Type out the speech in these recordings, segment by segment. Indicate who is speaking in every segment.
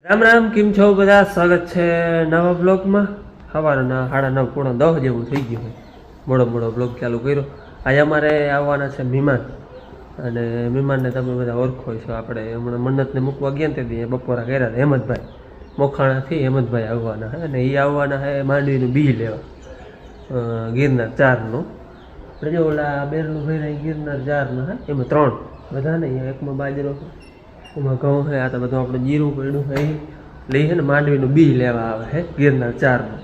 Speaker 1: રામ રામ, કેમ છો બધા? સ્વાગત છે નવા બ્લોગમાં. સવારના 9:30 પોણા 10 જેવું થઈ ગયું હોય, મોડો બ્લોગ ચાલુ કર્યો. આજે અમારે આવવાના છે મહેમાન, અને મહેમાનને તમે બધા ઓળખો છો. આપણે હમણાં મન્નતને મૂકવા ગયા ને તે બપોરા કર્યા હતા. હેમંતભાઈ મોખાણાથી હેમંતભાઈ આવવાના હે, અને એ આવવાના છે માંડવીનું બી લેવા, ગિરનાર 4નું. આપણે જો ઓલા બેરલું ભાઈ ગિરનાર 4નું હે, એમાં 3 બધા નહીં, એકમાં બાજરો, એમાં ઘઉં છે, આ તો બધું આપણે જીરું પડ્યું છે એ લઈ છે ને માંડવીનું બી લેવા આવે છે ગિરનાર 4નું.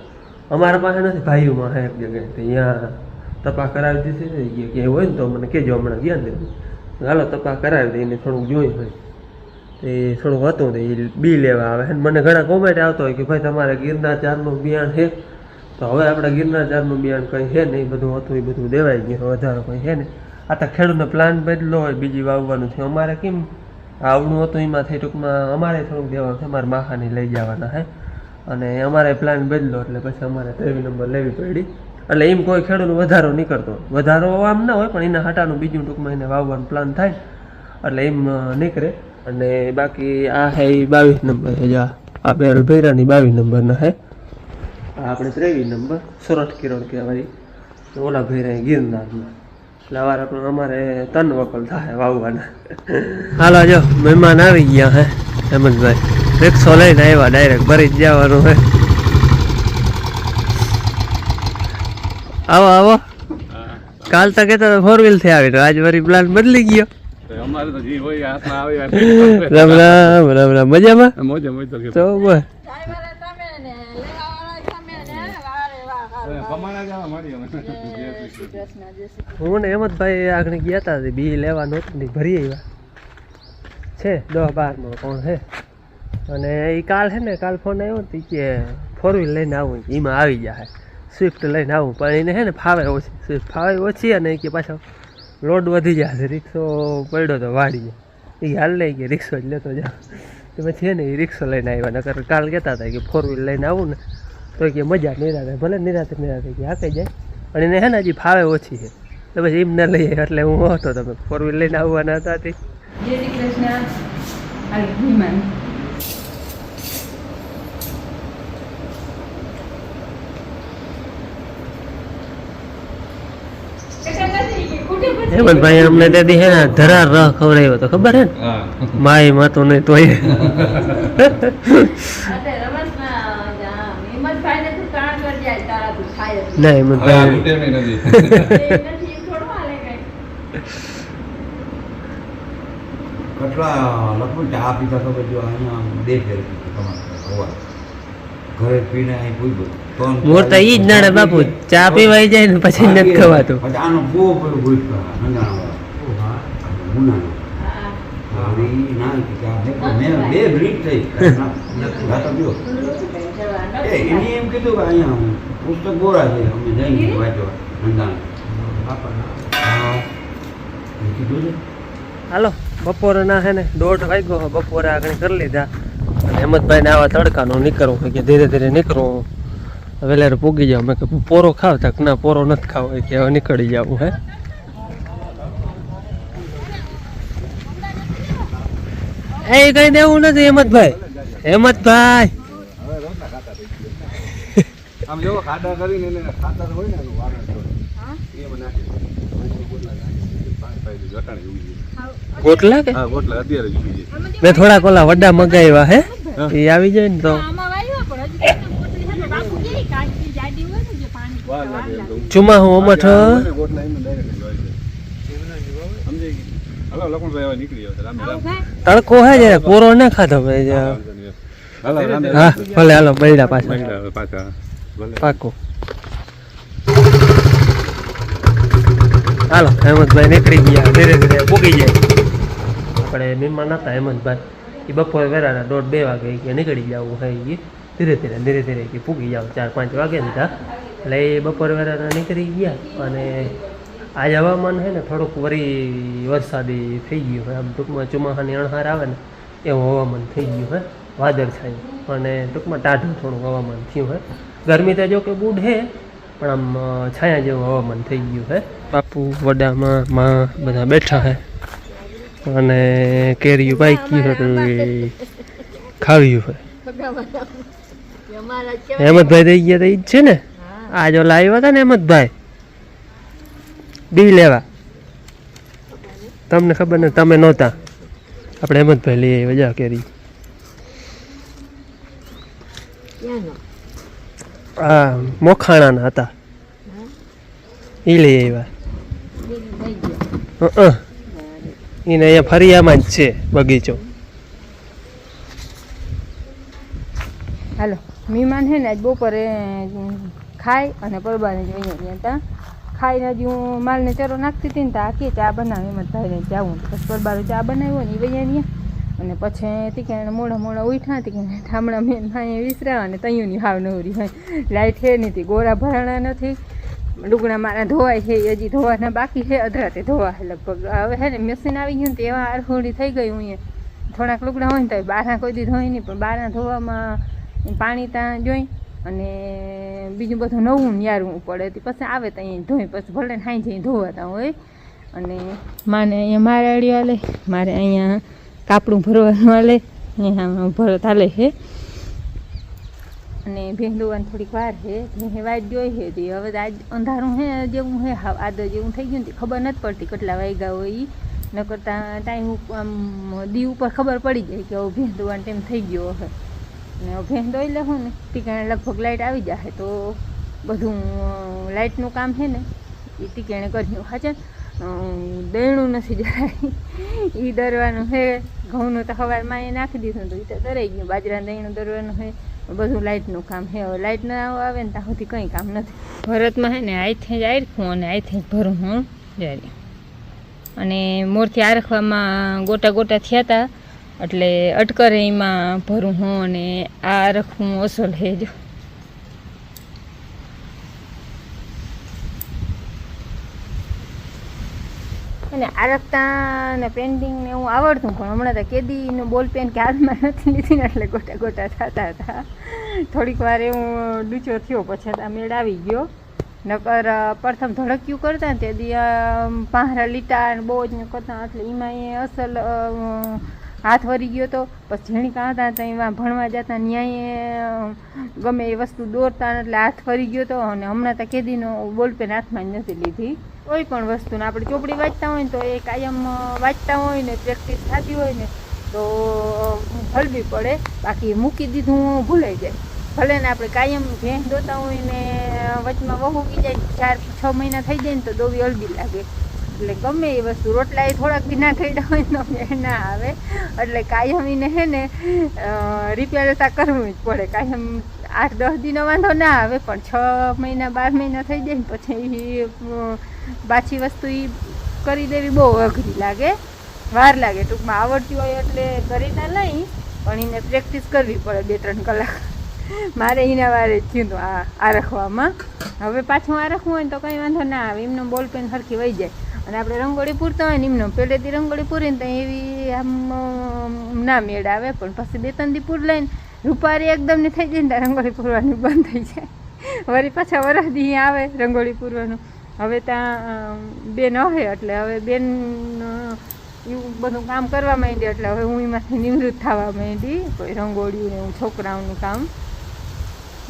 Speaker 1: અમારા પાસે નથી, ભાઈઓમાં છે એક જગ્યાએ, ત્યાં તપાસ કરાવી દીધી છે. ક્યાંય હોય ને તો મને કહેજો, હમણાં ગયા ને હાલો તપાસ કરાવી દઈએ, એને થોડુંક જોયું હોય એ થોડુંક હતું તો એ બી લેવા આવે છે. મને ઘણા કોમેન્ટ આવતો હોય કે ભાઈ તમારે ગિરનાર 4નું બિયાણ છે, તો હવે આપણે ગિરનાર 4નું બિયાણ કંઈ છે ને, એ બધું હતું એ બધું દેવાઈ ગયું, વધારે કંઈ છે ને. આ તો ખેડૂતનો પ્લાન બદલો હોય, બીજી વાવવાનું છે. અમારે કેમ આવડું હતું એમાંથી ટૂંકમાં અમારે થોડુંક દેવાનું છે, અમારે માખાની લઈ જવાના છે, અને અમારે પ્લાન બદલો એટલે પછી અમારે 23 નંબર લેવી પડી. એટલે એમ કોઈ ખેડૂત વધારો નહીં કરતો, વધારો આમ ના હોય પણ એના હાટાનું બીજું ટૂંકમાં એને વાવવાનું પ્લાન થાય એટલે એમ નીકળે. અને બાકી આ છે એ 22 નંબર છે, જા આ બેરલ ભૈરાની 22 નંબરના છે, આ આપણે 23 નંબર સોરઠ કિરણ કહેવાય, ઓલા ભૈરા ગિરનારમાં. એટલે અવારે પણ અમારે 3 વકલ થાય વાવવાના. હાલો જો મહેમાન આવી ગયા હે હેમંતભાઈ, રિક્ષો લઈને આવ્યા, ડાયરેક્ટ ભરી જ જવાનું હે. આવો આવો. કાલ તો કહેતા 4 વ્હીલ થી આવી, તો આજ વરી પ્લાન બદલી ગયો.
Speaker 2: અમારે તો જી હોય હાથમાં આવે.
Speaker 1: રામ રામ રામ રામ, મજામાં?
Speaker 2: મોજે મોજ તો
Speaker 1: તો બસ હું ને હેમંતભાઈ આગળ ગયા હતા, બી લેવા નહોતું ભરી આવ્યા છે 10-12 કોણ છે. અને એ કાલ છે ને, કાલ ફોન આવ્યો ને કે 4 વ્હીલ લઈને આવું, એમાં આવી જાય સ્વિફ્ટ લઈને આવું, પણ એને છે ને ફાવે ઓછી, સ્વિફ્ટ ફાવે ઓછી, અને કે પાછો લોડ વધી જશે, રિક્ષો પડ્યો તો વાળી જાય, એ હાલ લઈ કે રિક્ષો જ લેતો જાવ. તો પછી છે ને એ રિક્ષો લઈને આવ્યા. નકર કાલ કહેતા હતા કે 4 વ્હીલ લઈને આવું ને તો કે મજા નિરાતે, ભલે નિરાતે કે હાકે જાય, અને એને છે ને હજી ફાવે ઓછી છે, તો પછી એમ ના લઈએ. એટલે હું હતો, તમે 4 વ્હીલ લઈને આવવાના હતા તે.
Speaker 3: જય શ્રી કૃષ્ણ. આ વિમાન
Speaker 1: હેમંતભાઈ અમને તેથી હે ને ધરાર રહ ખવડાવ્યો તો ખબર હે ને, માય માતો નહીં તોય. ના હેમંતભાઈ
Speaker 4: કેટલા લખું ચા પીતા ખબર જો અહીંયા 2 ફેર ઘરે પીને અહીં પૂછ્યું
Speaker 1: મોર તો ઈ જ નાણે બાપુ, ચા પીવાઈ જાય ને પછી નથી ખવાતું.
Speaker 4: પછી આનો બહુ પેલું પૂછ્યું મુનાનો ના મેં 2 મિનિટ થઈ એની એમ કીધું કે અહીંયા પુસ્તક બોરા છે, અમે જઈને વાંચવા નંદાણ કીધું છે.
Speaker 1: હાલો બપોરે ના હે ને 1:30 વાગ્યો, બપોરે આગળ કરી લીધા. અને હેમંતભાઈને આવા તડકાનો નીકળવું કે ધીરે ધીરે નીકળવું, વહેલા પૂગી જાવ. મેં કે પોરો ખાવ તક ના, પોરો નથી ખાવ કે હવે નીકળી જવું હે. એ કઈ દેવું નથી હેમંતભાઈ, હેમંતભાઈ
Speaker 2: આમ જો ખાડા કરીને એને ખાતર હોય ને વારણ જોડે એ બનાવી
Speaker 1: ગોટલા કે
Speaker 2: હા ગોટલા અત્યારે જ ઉગી જાય.
Speaker 1: મેં થોડાક ઓલા વડા મગાવ્યા હે, એ આવી જાય ને તો ચુમા હું અમઠ
Speaker 2: ગોટલા એનું ડાયરેક્ટ જ હોય છે. સમજાઈ ગયું? હલો લખણભાઈ હવે નીકળી આવ્યો રામ રામ.
Speaker 1: તડકો હે જરા, પોરો ના ખાધો ભાઈ.
Speaker 2: હાલો રામ
Speaker 1: હા ભલે, હાલો બૈડા પાછા
Speaker 2: પાછા ભલે
Speaker 1: પાકું. હાલો હેમંતભાઈ નીકળી ગયા, ધીરે ધીરે પૂગી જાય. આપણે મહેમાન હતા હેમંતભાઈ, એ બપોરે વેરાના 1:30-2 વાગે કે નીકળી જવું હોય, એ ધીરે ધીરે કે પૂગી જાવ 4-5 વાગે ને હતા. એટલે એ બપોરે વેરાના નીકળી ગયા. અને આજ હવામાન છે ને થોડુંક વરી વરસાદી થઈ ગયું હોય, આમ ટૂંકમાં ચોમાસાની અણહાર આવે ને એવું હવામાન થઈ ગયું હોય, વાદળછાયું, અને ટૂંકમાં ટાઢું થોડું હવામાન થયું હોય. ગરમી તો જો કે બૂઢ છે, પણ આમ છાયા જેવું હવામાન થઈ ગયું છે. બાપુ વડામાં માં બધા બેઠા છે, અને કેરીયું પાકી હતું એ ખાવ્યું હોય. હેમંતભાઈ થઈ ગયા તો ઈ જ છે ને આ જો લાવ્યા હતા ને હેમંતભાઈ બી લેવા તમને ખબર ને તમે નહોતા આપણે હેમંતભાઈ લઈ આવ્યા જા કેરી હા મોખાણાના હતા એ લઈ આવ્યા એને અહીંયા ફરિયામાં જ છે બગીચો
Speaker 3: હાલો મહેમાન છે ને આજ બપોરે ખાઈ અને પરબાને જ અહીંયા હતા ખાઈને હજી હું માલને ચરો નાખતી હતી ને તો આ કે ચા બનાવે એમ જ ભાઈને જાવું પછી પરબારો ચા બનાવ્યો ને એ વૈયા અને પછી તીકાને મોડા ઉઠા હતી કે ઠામડા મેં અહીંયા વિસરાવા અને તૈયુંની હાવ નવરી હોય લાઈટ છે નહીં ગોરા ભરાણા નથી લુગડા મારા ધોવાય છે હજી ધોવાના બાકી છે અધરાતે ધોવા લગભગ હવે હે ને મશીન આવી ગયું ને તો એવા આરખોડી થઈ ગઈ હું થોડાક લુગડા હોય ને તો બહારના કોઈ દી ધોઈ નહીં પણ બહારના ધોવામાં પાણી ત્યાં જોઈ અને બીજું બધું નવું યારવું પડે પછી આવે તો અહીં ધોઈ પછી ભલે ને હાઈ જઈ ધોવાતા હોય અને માને અહીંયા મારા અડી હાલે મારે અહીંયા કાપડું ભરવાનું હાલે અહીંયા ભરો ચાલે છે અને ભેંસ દોવાની થોડીક વાર છે ભેંસે વાટ જોઈ છે તે હવે આજ અંધારું હે જેવું હે આદર જેવું થઈ ગયું ને ખબર નથી પડતી કેટલા વાગ્યા હોય એ ન કરતાં ટાઈમ આમ દી ઉપર ખબર પડી જાય કે હવે ભેંસ દોવાનો ટાઈમ થઈ ગયો હશે અને ભેંસ દોઈ લેવું ને ટીકાણે લગભગ લાઇટ આવી જશે તો બધું લાઇટનું કામ છે ને એ ટીકાણે કર્યું હાચે દળનું નથી જરાય એ દરવાનું છે ઘઉંનું તો સવારમાં એ નાખી દીધું તો એ તો દરાઈ ગયું બાજરાનું દહીંનું દરવાનું છે બધું લાઇટનું કામ છે હવે લાઇટ ના આવે ને ત્યાં સુધી કંઈ કામ નથી ભરતમાં છે ને આઈથી જ આરખું અને આઈથી જ ભરું હું જ્યારે અને મોરથી આરખવામાં ગોટા ગોટા થયા હતા એટલે અટકરે એમાં ભરું હું અને આ રખવું અસલ છે જો અને આરખતા ને પેન્ટિંગ ને એવું આવડતું પણ હમણાં તો કેદીનું બોલ પેન કે હાથમાં નથી લીધી ને એટલે ગોટા ગોટા થતા હતા થોડીક વાર એવું ડૂચો થયો પછી આ મેળ આવી ગયો નકર પ્રથમ ધડક્યું કરતા ને તે દી પાંહરા લીટા ને બહુ જ કરતા એટલે એમાં એ અસલ હાથ વરી ગયો તો પછી ઝીણકા હતા તો એમાં ભણવા જતા ન્યાય ગમે એ વસ્તુ દોરતા એટલે હાથ ફરી ગયો તો અને હમણાં તો કેદીનો બોલપેન હાથમાં જ નથી લીધી કોઈ પણ વસ્તુને આપણે ચોપડી વાંચતા હોય ને તો એ કાયમ વાંચતા હોય ને પ્રેક્ટિસ થતી હોય ને તો હલવી પડે બાકી મૂકી દીધું ભૂલાઈ જાય ભલે ને આપણે કાયમ ભેંસ દોતા હોય ને વચમાં વહુકી જાય 4-6 મહિના થઈ જાય ને તો દોવી હલવી લાગે એટલે ગમે એ વસ્તુ રોટલા એ થોડાક બી ના થઈ હોય તો ના આવે એટલે કાયમ એને હે ને રિપેર કરવું જ પડે કાયમ 8-10 દિનો વાંધો ના આવે પણ 6 મહિના 12 મહિના થઈ જાય ને પછી પાછી વસ્તુ એ કરી દેવી બહુ અઘરી લાગે વાર લાગે ટૂંકમાં આવડતી હોય એટલે કરી ના નહીં પણ એને પ્રેક્ટિસ કરવી પડે 2-3 કલાક મારે એના વારે જ થયું હતું આ રખવામાં હવે પાછું આ રખવું હોય ને તો કંઈ વાંધો ના આવે એમનો બોલ પેન સરખી વહી જાય અને આપણે રંગોળી પૂરતા હોય ને એમનો પહેલેથી રંગોળી પૂરીને તો એવી આમ ના મેળ આવે પણ પછી 2-3 દી પૂર લઈને રૂપારી એકદમની થઈ જાય ને રંગોળી પૂરવાની બંધ થઈ જાય વળી પાછા વરસદી આવે રંગોળી પૂરવાનું હવે ત્યાં બેન હોય એટલે હવે બેન એવું બધું કામ કરવા માંડી એટલે હવે હું એમાંથી નિવૃત્ત થવા માંડી કોઈ રંગોળીયું ને એવું છોકરાઓનું કામ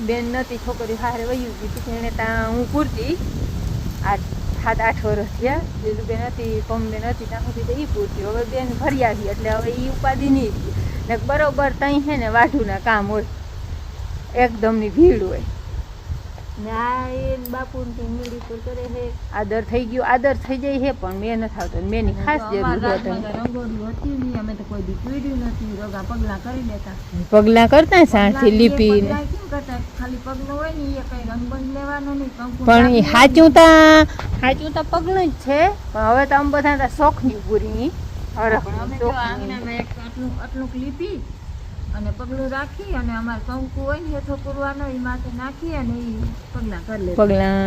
Speaker 3: બેન નથી છોકરી હારે વયું ગઈ એને ત્યાં હું પૂરતી 7-8 વર્ષ થયા બીજું બેન હતી પમ બેન હતી ત્યાં સુધી તો એ પૂરતી હવે બેન ભરી આવી એટલે હવે એ ઉપાધિ નહીં ને બરોબર ત્યાં છે ને વાઢુના કામ હોય એકદમની ભીડ હોય ને આ એ બાપુ મીડી પર કરે છે આદર થઈ ગયો આદર થઈ જાય છે પણ મેં નથી આવતો મેની ખાસ જરૂર હતી અમે તો કોઈ દી પીડ્યું નથી રોગા પગલા કરી દેતા પગલા કરતા સાણથી લીપી ખાલી પગલું હોય ને એ કઈ રંગબંધ લેવાનો નહીં પણ એ સાચું તા પગલું જ છે પણ હવે તો આમ બધા શોખની પૂરી આટલું લીપી અને પગલું રાખી અને અમારે કંકુ હોય ને હેઠો પૂરવાનો એ માથે નાખી અને એ પગલા કરી લે પગલા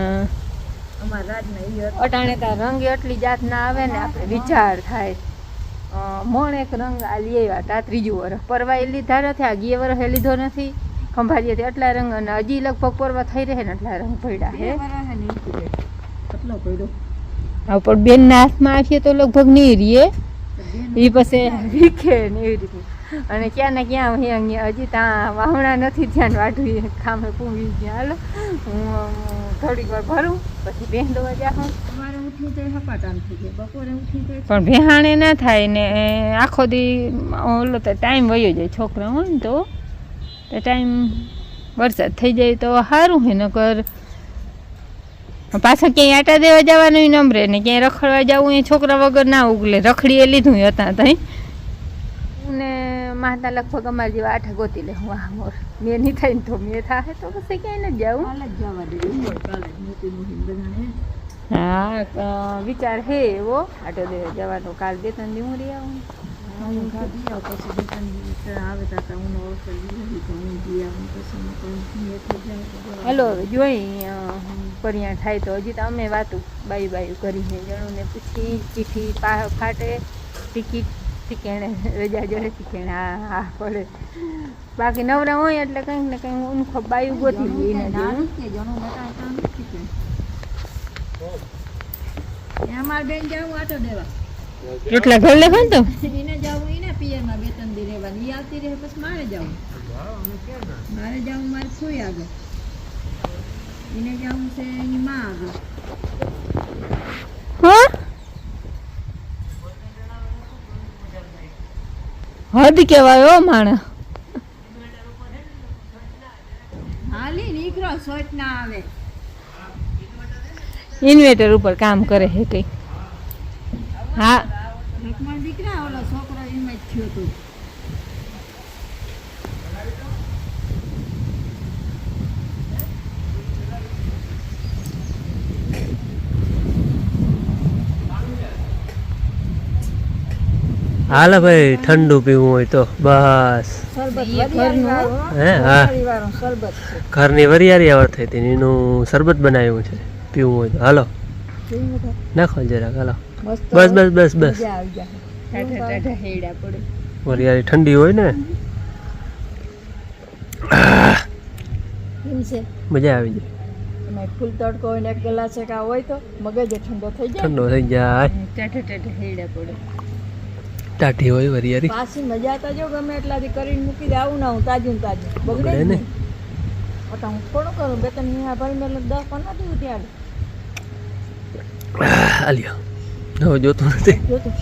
Speaker 3: અમારા રાજના અટાણે ત્યાં રંગ એટલી જાત ના આવે ને આપણે વિચાર થાય મોણ એક રંગ આ લઈ આવ્યા 3જું વર્ષ પરવા એ લીધા નથી આ 2 વર્ષે લીધો નથી ખંભાળીએથી એટલા રંગ અને હજી લગભગ પરવા થઈ રહે ને એટલા રંગ પડ્યા છે એટલો પડ્યો હા પણ બેનના હાથમાં આવીએ તો લગભગ નહીં રહીએ એ પછી વીખે ને એવી રીતે અને ક્યાં ને ક્યાં હજી ત્યાં વાવણા નથી ત્યાં વાઢવી ખામે પૂવી ગયા. હાલો હું થોડીક વાર ભરું પછી ભેં દોવા જાઉં.
Speaker 5: સવારે ઉઠી તો હપાટામ થઈ જાય, બપોરે ઉઠી તો
Speaker 3: પણ ભેહાણે ના થાય ને આખો દી ઓલો તો ટાઈમ વયો જાય છોકરા હોય ને તો ટાઈમ વરસાદ થઈ જાય તો સારું છે. નકર પાછા ક્યાંય આટા દેવા જવાનું નંબરે ને ક્યાંય રખડવા જવું એ છોકરા વગર ના ઉગલે. રખડીએ લીધું હતા તઈ ને માતા લગભગ અમારી જેવા આઠે ગોતી લે હું આ મોર મેં નહીં થાય ને તો મેં થાય તો પછી ક્યાંય નથી જવું.
Speaker 5: કાલે જ જવા દે કાલે મોટી મોટી બધાને
Speaker 3: હા વિચાર હે એવો આટો દેવા જવાનો. કાલ 2-3 દી હું રહી આવું.
Speaker 5: હું ખાધી આવ પછી બે ત્રણ દિવસ આવે તા હું ઓફર દીધી તો હું દી આવું પછી કોઈ થઈ જાય.
Speaker 3: હલો હવે જોઈ પરિયાણ થાય તો હજી તો અમે વાતું બાયું કરીને જણું ને પૂછી ચીઠી ફાટે ટિકિટ ઠીકેણે રજા જડે ઠીકેણે હા પડે. બાકી નવરા હોય એટલે કંઈક ને કંઈક ઊંખો બાયું ગોતી લઈએ એના જેવું.
Speaker 5: કે જણો બટા કામ નથી કે અમાર બેન જાવું આટો દેવા
Speaker 3: એટલા ઘર લેખો ને તો
Speaker 5: એને જાવું એને પિયરમાં 2-3 દી રહેવાની. ઈ આવતી રહે પછી મારે જાવું મારે સુઈ આગળ એને જાવું છે એની માં આગળ.
Speaker 3: હા હદ કહેવાય હો માણા.
Speaker 5: હાલી નીકળો સોટ ના આવે.
Speaker 3: ઇન્વેટર ઉપર કામ કરે છે કઈ. હા
Speaker 5: એકમાં દીકરા ઓલો છોકરો એમાં જ થયો હતો.
Speaker 1: હાલો ભાઈ ઠંડુ પીવું હોય તો બસ. હે હા ઘરની વરિયાળી આવડ થઈ હતી એનું શરબત બનાવ્યું છે. પીવું હોય તો હાલો નાખો જરાક. હાલો બસ બસ બસ બસ. વરિયાળી ઠંડી હોય ને મજા આવી જાય.
Speaker 5: ફૂલ તડકો હોય ને 1 ગ્લાસ એક હોય તો મગજ ઠંડો થઈ જાય.
Speaker 1: ઠંડો થઈ જાય. ટાઢી હોય વરિયાળી.
Speaker 5: પાછી મજા તો જો ગમે એટલાથી કરીને મૂકી દે આવું ના હું તાજું બગડે ને. હું થોડું કરું 2-3 મહિના ભરી મેં 10-15 દિવસ ત્યાં
Speaker 1: હાલ્યો હવે જોતું નથી.
Speaker 5: જોતું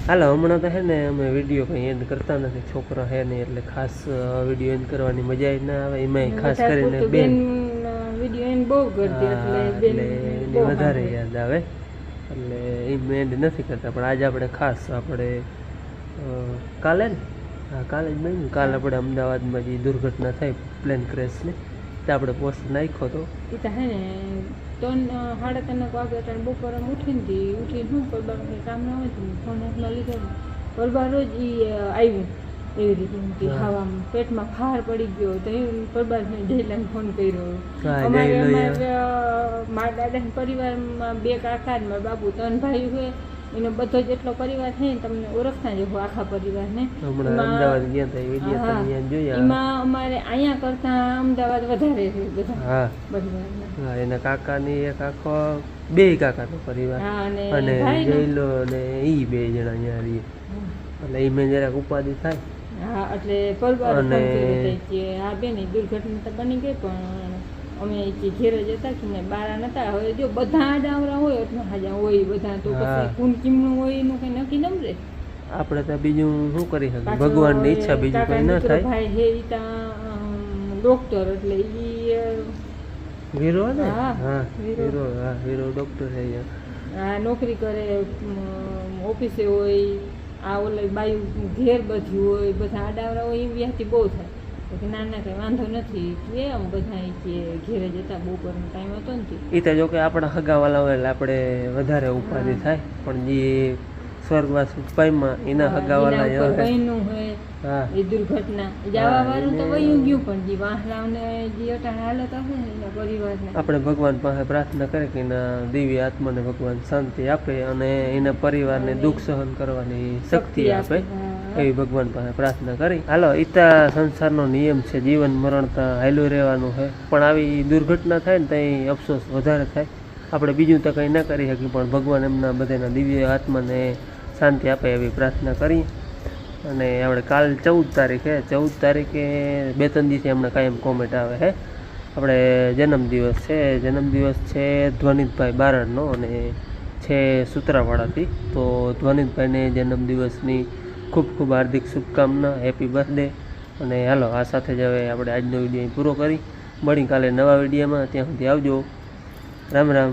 Speaker 1: હાલો હમણાં તો હે ને અમે વિડીયો કંઈ એન્ડ કરતા નથી. છોકરા હે ને એટલે ખાસ વિડીયો એન્ડ કરવાની મજા જ ના આવે. એમાંય ખાસ કરીને બેન
Speaker 3: વિડીયો એન્ડ બહુ કરતી એટલે
Speaker 1: એની વધારે યાદ આવે એટલે એમ એન્ડ નથી કરતા. પણ આજે આપણે ખાસ આપણે કાલે ને કાલે જ બન્યું. કાલે આપણે અમદાવાદમાં જે દુર્ઘટના થઈ પ્લેન ક્રેશની તે આપણે પોસ્ટ નાખ્યો હતો.
Speaker 3: એ તો હે ને 3-3:30 વાગે એટલે બપોરે ઉઠીને શું પરબાર કંઈ કામ ના હોય તો ફોન હાથમાં લીધો પરબાર રોજ એ આવ્યું એવી રીતે ખાવામાં પેટમાં ફાર પડી ગયો તો એ પરબારને જયલાને ફોન કર્યો. અમારે મારા દાદાના પરિવારમાં 2 કાકા ને મારા બાબુ 3 ભાઈઓ છે. એનો બધો જેટલો પરિવાર છે ને તમને ઓળખતા જ હો આખા પરિવારને.
Speaker 1: અમદાવાદ ગયા હતા વિડીયો તમે જોયા.
Speaker 3: એમાં અમારે અહીંયા કરતા અમદાવાદ વધારે છે બધા
Speaker 1: હા
Speaker 3: પરિવારના.
Speaker 1: હા એના કાકાની એક આખો 2 કાકાનો પરિવાર અને જયલો ને ઈ 2 જણા અહીંયા રહીએ એટલે એ મેં જરાક ઉપાધિ થાય.
Speaker 3: હા એટલે પરબાર ફોન કર્યો કે આ બેન દુર્ઘટના તો બની ગઈ પણ અમે ઘેર જ હતા કે બારા નતા. હવે જો બધા ડાવરા હોય એટલે હાજા હોય બધા તો પછી કોણ કિમનું હોય એનું કઈ નક્કી ન રહે.
Speaker 1: આપણે તો બીજું શું કરી શકીએ ભગવાનની ઈચ્છા બીજું કઈ ન થાય.
Speaker 3: ભાઈ હે ઈ તા ડોક્ટર એટલે ઈ
Speaker 1: વીરો ને
Speaker 3: હા
Speaker 1: વીરો હા વીરો ડોક્ટર છે
Speaker 3: આ નોકરી કરે ઓફિસે હોય. આ ઓલે બાયું ઘેર બધું હોય બધા આડાવરા હોય એ વ્યાજથી બહુ થાય કે ના કંઈ વાંધો નથી કે આમ બધા કે ઘેરે જતા બપોરનો ટાઈમ હતો ને
Speaker 1: એ તો જો કે આપણા હગાવાલા હોય એટલે આપણે વધારે ઉપાધિ થાય. પણ જે સ્વર્ગવાસ પાઈમાં એના હગાવાલા
Speaker 3: બહેનું હોય એ દુર્ઘટના જવા વાળું તો વયું ગયું પણ જે વાહલાઓને જે અટાણ હાલત હશે ને એના પરિવારને આપણે
Speaker 1: ભગવાન પાસે પ્રાર્થના કરે કે એના દિવ્ય આત્માને ભગવાન શાંતિ આપે અને એના પરિવારને દુઃખ સહન કરવાની શક્તિ આપે એવી ભગવાન પાસે પ્રાર્થના કરી. હાલો ઈતા સંસારનો નિયમ છે. જીવન મરણ તો હાલ્યું રહેવાનું છે. પણ આવી દુર્ઘટના થાય ને ત્યાં અફસોસ વધારે થાય. આપણે બીજું તો કંઈ ના કરી શકીએ પણ ભગવાન એમના બધાના દિવ્ય આત્માને શાંતિ આપે એવી પ્રાર્થના કરીએ. અને આપણે કાલ 14 તારીખે 14 તારીખે 2-3 દિવસે હમણાં કાયમ કોમેન્ટ આવે હે આપણે જન્મદિવસ છે ધ્વનિતભાઈ બારડનો અને છે સૂત્રાવાડાથી. તો ધ્વનિતભાઈને જન્મદિવસની ખૂબ ખૂબ હાર્દિક શુભકામના, હેપી બર્થડે. અને હાલો આ સાથે જ હવે આપણે આજનો વિડીયો પૂરો કરી મળી કાલે નવા વિડીયોમાં. ત્યાં સુધી આવજો. રામ રામ.